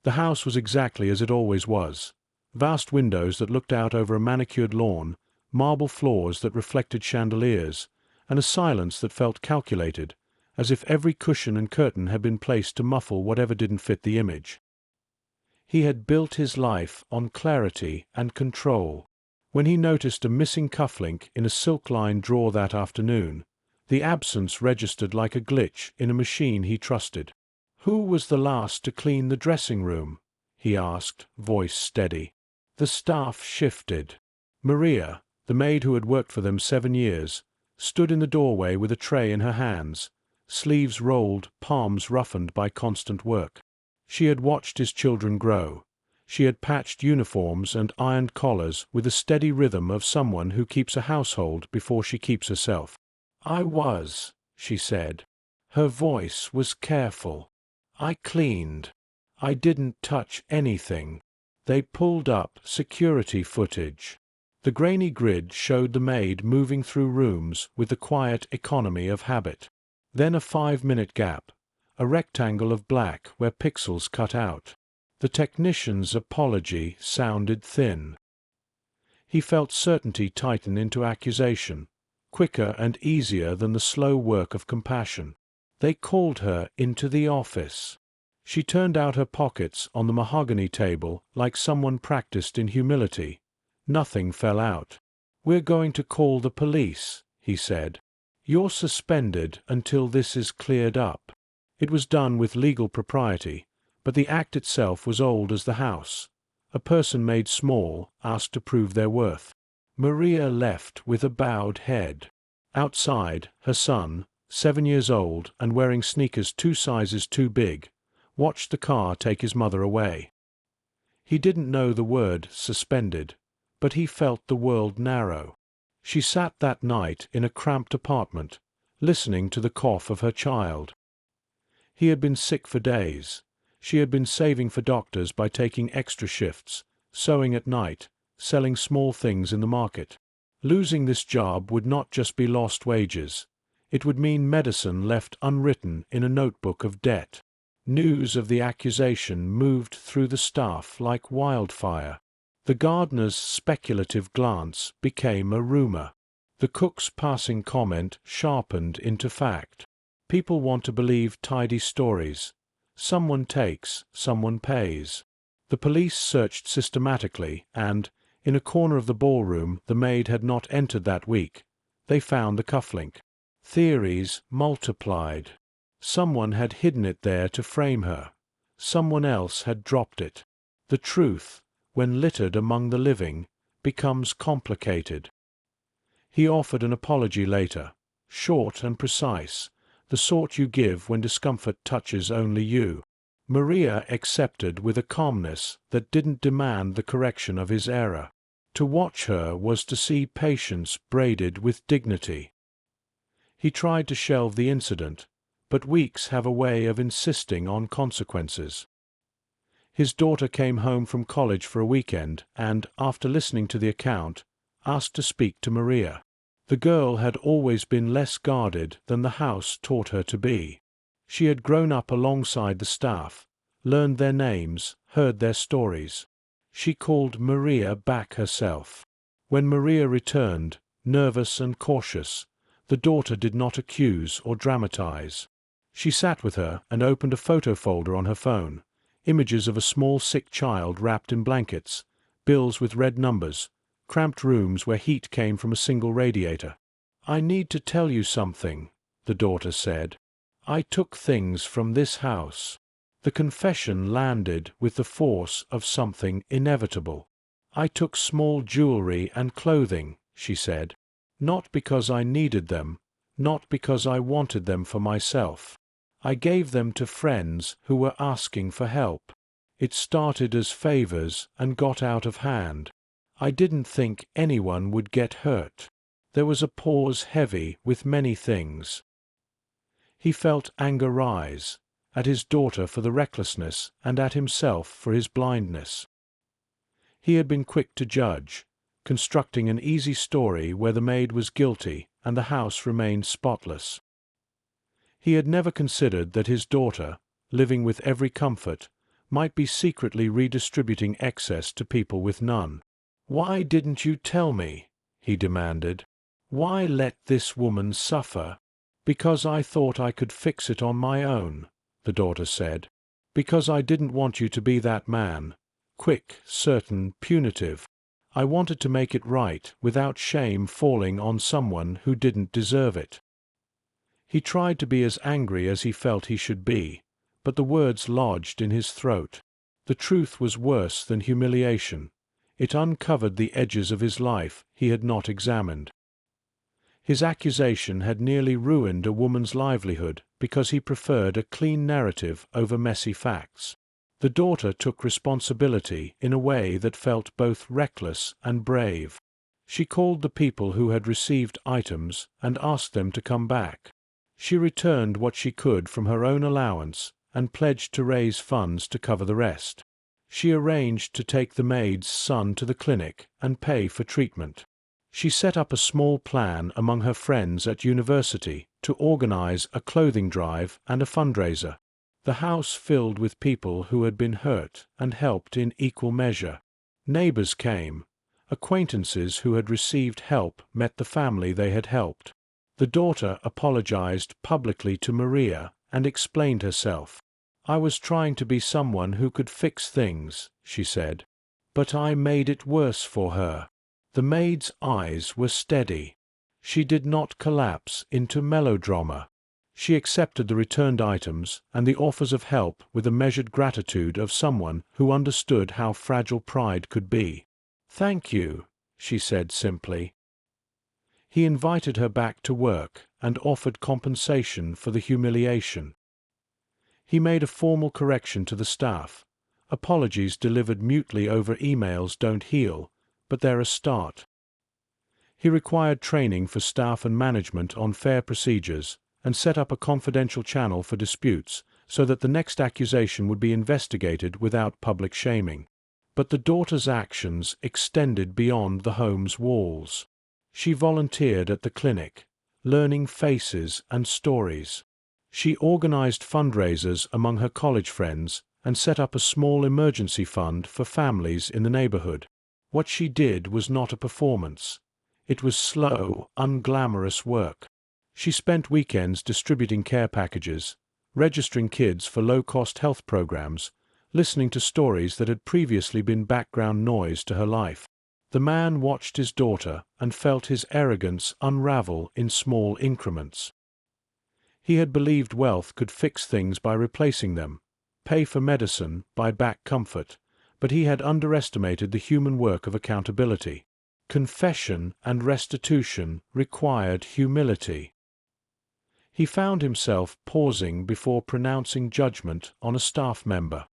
The house was exactly as it always was. Vast windows that looked out over a manicured lawn, marble floors that reflected chandeliers, and a silence that felt calculated, as if every cushion and curtain had been placed to muffle whatever didn't fit the image. He had built his life on clarity and control. When he noticed a missing cufflink in a silk-lined drawer that afternoon, the absence registered like a glitch in a machine he trusted. "Who was the last to clean the dressing room?" he asked, voice steady. The staff shifted. Maria, the maid who had worked for them 7 years, stood in the doorway with a tray in her hands, sleeves rolled, palms roughened by constant work. She had watched his children grow. She had patched uniforms and ironed collars with the steady rhythm of someone who keeps a household before she keeps herself. "I was," she said. Her voice was careful. "I cleaned. I didn't touch anything." They pulled up security footage. The grainy grid showed the maid moving through rooms with the quiet economy of habit. Then a 5-minute gap, a rectangle of black where pixels cut out. The technician's apology sounded thin. He felt certainty tighten into accusation, quicker and easier than the slow work of compassion. They called her into the office. She turned out her pockets on the mahogany table like someone practiced in humility. Nothing fell out. "We're going to call the police," he said. "You're suspended until this is cleared up." It was done with legal propriety, but the act itself was old as the house. A person made small, asked to prove their worth. Maria left with a bowed head. Outside, her son, 7 years old and wearing sneakers 2 sizes too big, watched the car take his mother away. He didn't know the word suspended, but he felt the world narrow. She sat that night in a cramped apartment, listening to the cough of her child. He had been sick for days. She had been saving for doctors by taking extra shifts, sewing at night, selling small things in the market. Losing this job would not just be lost wages. It would mean medicine left unwritten in a notebook of debt. News of the accusation moved through the staff like wildfire. The gardener's speculative glance became a rumor. The cook's passing comment sharpened into fact. People want to believe tidy stories. Someone takes, someone pays. The police searched systematically, and, in a corner of the ballroom the maid had not entered that week, they found the cufflink. Theories multiplied. Someone had hidden it there to frame her. Someone else had dropped it. The truth, when littered among the living, becomes complicated. He offered an apology later, short and precise, the sort you give when discomfort touches only you. Maria accepted with a calmness that didn't demand the correction of his error. To watch her was to see patience braided with dignity. He tried to shelve the incident, but weeks have a way of insisting on consequences. His daughter came home from college for a weekend and, after listening to the account, asked to speak to Maria. The girl had always been less guarded than the house taught her to be. She had grown up alongside the staff, learned their names, heard their stories. She called Maria back herself. When Maria returned, nervous and cautious, the daughter did not accuse or dramatize. She sat with her and opened a photo folder on her phone, images of a small sick child wrapped in blankets, bills with red numbers, cramped rooms where heat came from a single radiator. "I need to tell you something," the daughter said. "I took things from this house." The confession landed with the force of something inevitable. "I took small jewelry and clothing," she said. "Not because I needed them, not because I wanted them for myself. I gave them to friends who were asking for help. It started as favors and got out of hand. I didn't think anyone would get hurt." There was a pause heavy with many things. He felt anger rise, at his daughter for the recklessness and at himself for his blindness. He had been quick to judge, constructing an easy story where the maid was guilty and the house remained spotless. He had never considered that his daughter, living with every comfort, might be secretly redistributing excess to people with none. "Why didn't you tell me?" he demanded. "Why let this woman suffer?" "Because I thought I could fix it on my own," the daughter said. "Because I didn't want you to be that man. Quick, certain, punitive. I wanted to make it right without shame falling on someone who didn't deserve it." He tried to be as angry as he felt he should be, but the words lodged in his throat. The truth was worse than humiliation. It uncovered the edges of his life he had not examined. His accusation had nearly ruined a woman's livelihood because he preferred a clean narrative over messy facts. The daughter took responsibility in a way that felt both reckless and brave. She called the people who had received items and asked them to come back. She returned what she could from her own allowance and pledged to raise funds to cover the rest. She arranged to take the maid's son to the clinic and pay for treatment. She set up a small plan among her friends at university to organize a clothing drive and a fundraiser. The house filled with people who had been hurt and helped in equal measure. Neighbors came. Acquaintances who had received help met the family they had helped. The daughter apologized publicly to Maria and explained herself. "I was trying to be someone who could fix things," she said. "But I made it worse for her." The maid's eyes were steady. She did not collapse into melodrama. She accepted the returned items and the offers of help with the measured gratitude of someone who understood how fragile pride could be. "Thank you," she said simply. He invited her back to work and offered compensation for the humiliation. He made a formal correction to the staff. Apologies delivered mutely over emails don't heal, but they're a start. He required training for staff and management on fair procedures and set up a confidential channel for disputes so that the next accusation would be investigated without public shaming. But the daughter's actions extended beyond the home's walls. She volunteered at the clinic, learning faces and stories. She organized fundraisers among her college friends and set up a small emergency fund for families in the neighborhood. What she did was not a performance. It was slow, unglamorous work. She spent weekends distributing care packages, registering kids for low-cost health programs, listening to stories that had previously been background noise to her life. The man watched his daughter and felt his arrogance unravel in small increments. He had believed wealth could fix things by replacing them, pay for medicine by back comfort, but he had underestimated the human work of accountability. Confession and restitution required humility. He found himself pausing before pronouncing judgment on a staff member.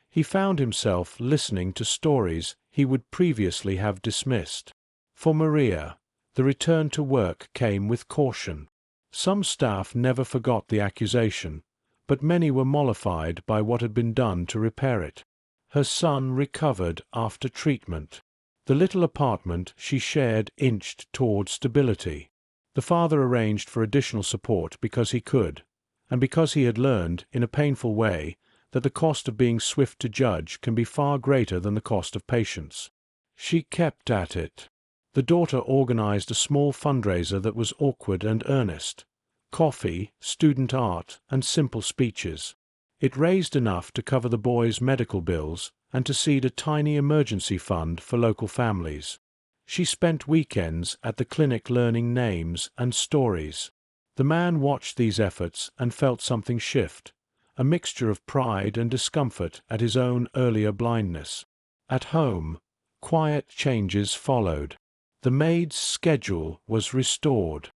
He found himself listening to stories he would previously have dismissed. For Maria, the return to work came with caution. Some staff never forgot the accusation, but many were mollified by what had been done to repair it. Her son recovered after treatment. The little apartment she shared inched toward stability. The father arranged for additional support because he could, and because he had learned, in a painful way, that the cost of being swift to judge can be far greater than the cost of patience. She kept at it. The daughter organized a small fundraiser that was awkward and earnest. Coffee, student art, and simple speeches. It raised enough to cover the boys' medical bills and to seed a tiny emergency fund for local families. She spent weekends at the clinic learning names and stories. The man watched these efforts and felt something shift, a mixture of pride and discomfort at his own earlier blindness. At home, quiet changes followed. The maid's schedule was restored.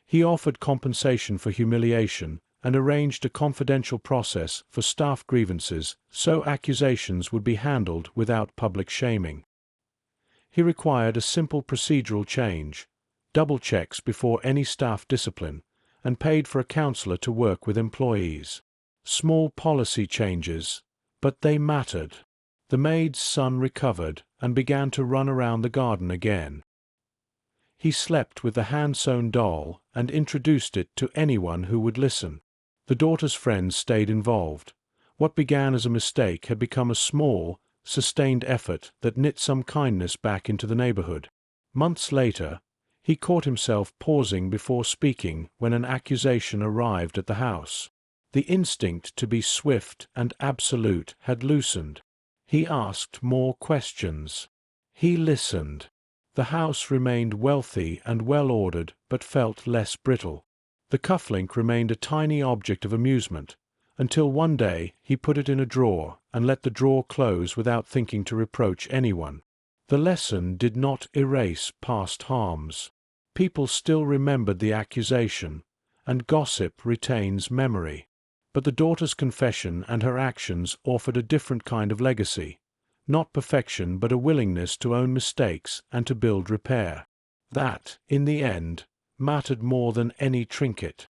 He offered compensation for humiliation and arranged a confidential process for staff grievances so accusations would be handled without public shaming. He required a simple procedural change, double checks before any staff discipline, and paid for a counselor to work with employees. Small policy changes, but they mattered. The maid's son recovered and began to run around the garden again. He slept with the hand-sewn doll and introduced it to anyone who would listen. The daughter's friends stayed involved. What began as a mistake had become a small, sustained effort that knit some kindness back into the neighborhood. Months later, he caught himself pausing before speaking when an accusation arrived at the house. The instinct to be swift and absolute had loosened. He asked more questions. He listened. The house remained wealthy and well-ordered, but felt less brittle. The cufflink remained a tiny object of amusement, until one day he put it in a drawer and let the drawer close without thinking to reproach anyone. The lesson did not erase past harms. People still remembered the accusation, and gossip retains memory. But the daughter's confession and her actions offered a different kind of legacy. Not perfection, but a willingness to own mistakes and to build repair. That, in the end, mattered more than any trinket.